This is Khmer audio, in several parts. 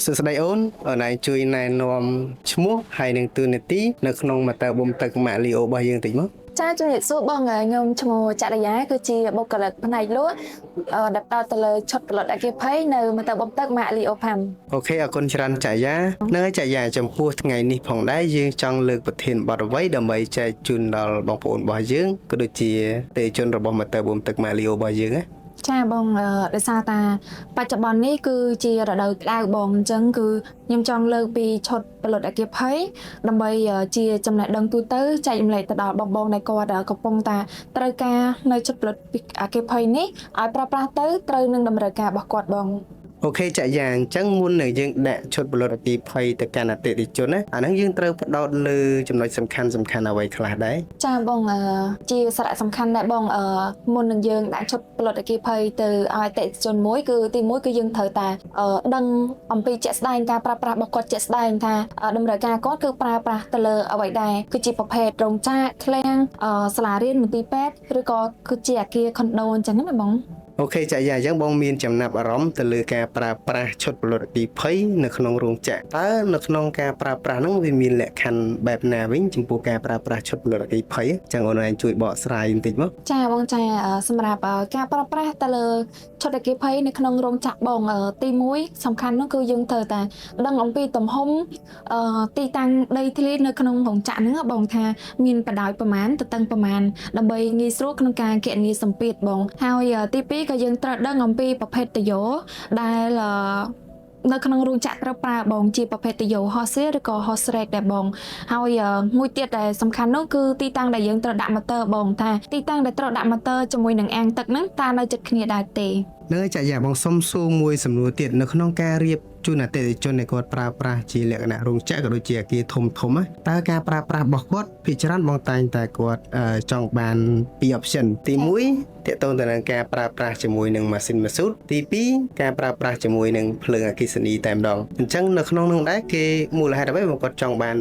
សួស្តីអូនអូនឯងជួយណែនាំឈ្មោះហើយនឹងតួនាទីនៅក្នុងមាតើបំទឹកម៉ាក់លីអូរបស់យើងតិចមកចាជំរាបសួរបងខ្ញុំឈ្មោះចរិយាគឺជាបុគ្គលិកផ្នែកលក់ដែលផ្ដោតទៅលើឈុតផលិតអគ្គិភ័យនៅមាតើបំទឹកម៉ាក់លីអូផាំអូខេអរគុណច្រើនចយានៅចយាចំពោះថ្ងៃនេះផងដែរយើងចង់លើកប្រធានបទអ្វីដើម្បីចែកជូនដល់បងប្អូនរបស់យើងក៏ដូចជាទេជនរបស់មាតើបំទឹកម៉ាក់លីអូរបស់យើងណាចាបងដោយសារតាបច្ចុប្បន្ននេះគឺជារដូវក្តៅបងអញ្ចឹងគឺខ្ញុំចង់លើកពីឈុតផលិតអគ្គិភ័យដើម្បីជាចំណេះដឹងទូទៅចែករំលែកទៅដល់បងដែលគាត់កំពុងតែត្រូវការនៅឈុតផលិតអគ្គិភ័យនេះឲ្យប្រើប្រាស់ទៅត្រូវនឹងតម្រូវការរបស់គាត់បងអូខេចាក់យ៉ាងអញ្ចឹងមុននឹងយើងដាក់ឈុតផលិតអគ្គិភ័យទៅកាន់អតិថិជនណាអាហ្នឹងយើងត្រូវផ្ដោតលើចំណុចសំខាន់អ្វីខ្លះដែរចាបងជាសារៈសំខាន់ដែរបងមុននឹងយើងដាក់ឈុតផលិតអគ្គិភ័យទៅឲ្យអតិថិជនមួយគឺទីមួយគឺយើងត្រូវតែដឹងអំពីជាក់ស្ដែងការប្រើប្រាស់របស់គាត់ជាក់ស្ដែងថាតម្រូវការគាត់គឺប្រើប្រាស់ទៅលើអ្វីដែរគឺជាប្រភេទរោងចក្រឃ្លាំងសាលារៀនមន្ទីរពេទ្យឬក៏គឺជាអគារខុនដូអញ្ចឹងណាបងអូខេចាយ៉ាងអញ្ចឹងបងមានចំណាប់អារម្មណ៍ទៅលើការប្រើប្រាស់ឈុតផលិតអគ្គិភ័យនៅក្នុងរោងចក្រតើនៅក្នុងការប្រើប្រាស់ហ្នឹងវាមានលក្ខខណ្ឌបែបណាវិញចំពោះការប្រើប្រាស់ឈុតផលិតអគ្គិភ័យអញ្ចឹងអូនឯងជួយបកស្រាយបន្តិចមកចាបងចាសម្រាប់ការប្រើប្រាស់ទៅលើឈុតអគ្គិភ័យនៅក្នុងរោងចក្របងទី1សំខាន់នោះគឺយើងត្រូវតែដឹងអំពីទំហំទីតាំងដីធ្លីនៅក្នុងរោងចក្រហ្នឹងបងថាមានបណ្ដោយប្រមាណទៅតឹងប្រមាណដើម្បីងាយស្រួលក្នុងការគណនាសម្ពាធបងហើយទី2ក៏យើងត្រូវដឹងអំពីប្រភេទតយោដែលនៅក្នុងរោងចក្រត្រូវប្រើបងជាប្រភេទតយោហោសៀឬក៏ហោសរ៉េកដែរបងហើយមួយទៀតដែលសំខាន់នោះគឺទីតាំងដែលយើងត្រូវដាក់ម៉ូទ័របងថាទីតាំងដែលត្រូវដាក់ម៉ូទ័រជាមួយនឹងអាងទឹកហ្នឹងតើនៅជិតគ្នាដែរទេនៅចាក់យ៉ាបងសុំសួរមួយសំណួរទៀតនៅក្នុងការរៀបជូនអតិថិជនដែលគាត់ប្រើប្រាស់ជាលក្ខណៈរោងចក្រក៏ដូចជាអគារធំតើការប្រើប្រាស់របស់គាត់ភាគច្រើនបងតែងតែគាត់ចង់បាន2 option ទី1តកតងទៅនឹងការប្រើប្រាស់ជាមួយនឹងម៉ាស៊ីនម៉ាស៊ូតទី2ការប្រើប្រាស់ជាមួយនឹងភ្លើងអគ្គិសនីតែម្ដងអញ្ចឹងនៅក្នុងនោះដែរគេមូលហេតុអ្វីបងគាត់ចង់បាន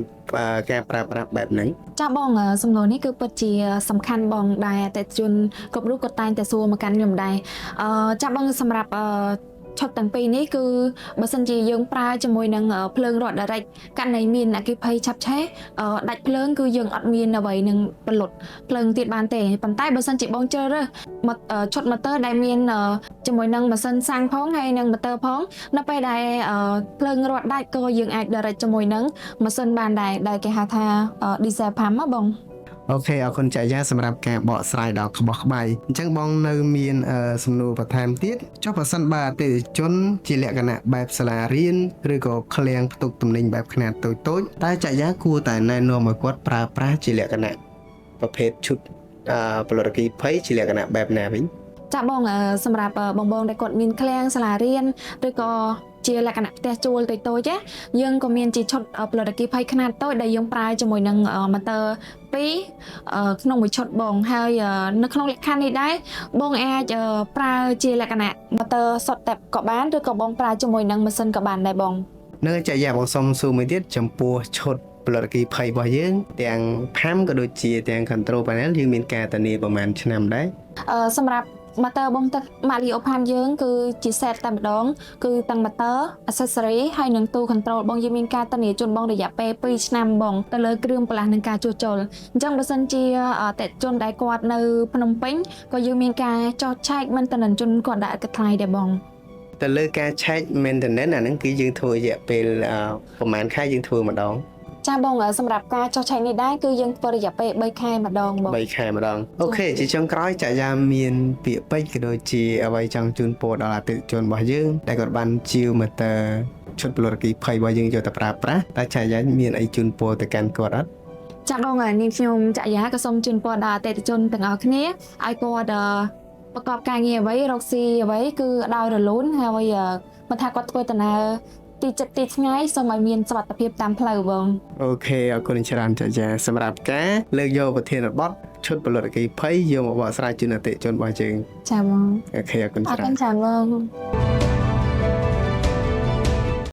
ការប្រើប្រាស់បែបហ្នឹងចាបងសំណួរនេះគឺពិតជាសំខាន់បងដែលអតិថិជនគ្រប់រូបគាត់តែងតែសួរមកកាន់ខ្ញុំដែរចាបងសម្រាប់ឈុតទាំងពីរនេះគឺបើសិនជាយើងប្រើជាមួយនឹងភ្លើងរត់ direct ករណីមានអគ្គិភ័យឆាប់ឆេះដាច់ភ្លើងគឺយើងអត់មានអ្វីនឹងបន្លត់ភ្លើងទៀតបានទេប៉ុន្តែបើសិនជាបងជ្រើសរើសឈុតម៉ូទ័រដែលមានជាមួយនឹងម៉ាស៊ីនសាំងផងហើយនឹងម៉ូទ័រផងនៅពេលដែលភ្លើងរត់ដាច់ក៏យើងអាច direct ជាមួយនឹងម៉ាស៊ីនបានដែរដែលគេហៅថា diesel pump ហ៎បងអូខេអរគុណចាយាសម្រាប់ការបកស្រាយដល់ក្បោះក្បាយអញ្ចឹងបងនៅមានសំណួរបន្ថែមទៀតចុះបើសិនបើអតិថិជនជាលក្ខណៈបែបសាលារៀនឬក៏ឃ្លាំងផ្ទុកទំនិញបែបខ្នាតតូចតើចាយាគួរតែណែនាំឲ្យគាត់ប្រើប្រាស់ជាលក្ខណៈប្រភេទឈុតផលិតអគ្គិភ័យជាលក្ខណៈបែបណាវិញចាបងសម្រាប់បងដែលគាត់មានឃ្លាំងសាលារៀនឬក៏ជាលក្ខណៈផ្ទះជួលតូចៗយើងក៏មានជាឈុតផលិតអគ្គិភ័យខ្នាតតូចដែលយើងប្រើជាមួយនឹងម៉ូទ័រ2ក្នុងមួយឈុតបងហើយនៅក្នុងលក្ខខណ្ឌនេះដែរបងអាចប្រើជាលក្ខណៈម៉ូទ័រសុទ្ធតែក៏បានឬក៏បងប្រើជាមួយនឹងម៉ាស៊ីនក៏បានដែរបងនៅចាយាបងសុំសួរមួយទៀតចំពោះឈុតផលិតអគ្គិភ័យរបស់យើងទាំង PAM ក៏ដូចជាទាំង Control Panel យើងមានការធានាប្រហែលឆ្នាំដែរសម្រាប់ម៉ូទ័របំទឹកម៉ាក់លីអូផាំយើងគឺជា set តែម្ដងគឺទាំងម៉ូទ័រ accessory ហើយនិងទូ control បងយើងមានការធានាជូនបងរយៈពេល2ឆ្នាំបងទៅលើគ្រឿងបន្លាស់នឹងការជួសជុលអញ្ចឹងបើសិនជាអតិថិជនដែលគាត់នៅភ្នំពេញក៏យើងមានការចោះឆែក maintenance ជូនគាត់ដាក់កថ្លៃដែរបងទៅលើការឆែក maintenance អាហ្នឹងគឺយើងធ្វើរយៈពេលប្រហែលខែយើងធ្វើម្ដងចាបងសម្រាប់ការចោះឆែកនេះដែរគឺយើងធ្វើរយៈពេល3ខែម្ដងបង3ខែម្ដងអូខេជាចុងក្រោយចាយាមានពាក្យពេចន៍ក៏ដូចជាអ្វីចង់ជូនពរដល់អតិថិជនរបស់យើងដែលគាត់បានជាវម៉ូទ័រឈុតផលិតអគ្គិភ័យរបស់យើងយកទៅប្រើប្រាស់តើចាយាមានអីជូនពរទៅកាន់គាត់អត់ចាបងនាងខ្ញុំចាយាក៏សូមជូនពរដល់អតិថិជនទាំងអស់គ្នាឲ្យគាត់ប្រកបការងារអ្វីរកស៊ីអ្វីគឺដោយរលូនហើយមិនថាគាត់ធ្វើដំណើរទីចិត្តទីឆ្ងាយសូមឲ្យមានសុវត្ថិភាពតាមផ្លូវបងអូខេអរគុណច្រើនចាយាសម្រាប់ការលើកយកប្រធានបទឈុតផលិតអគ្គិភ័យយកមកបកស្រាយជូនអតិថិជនរបស់យើងចាបងអូខេអរគុណច្រើនអរគុណច្រើនបង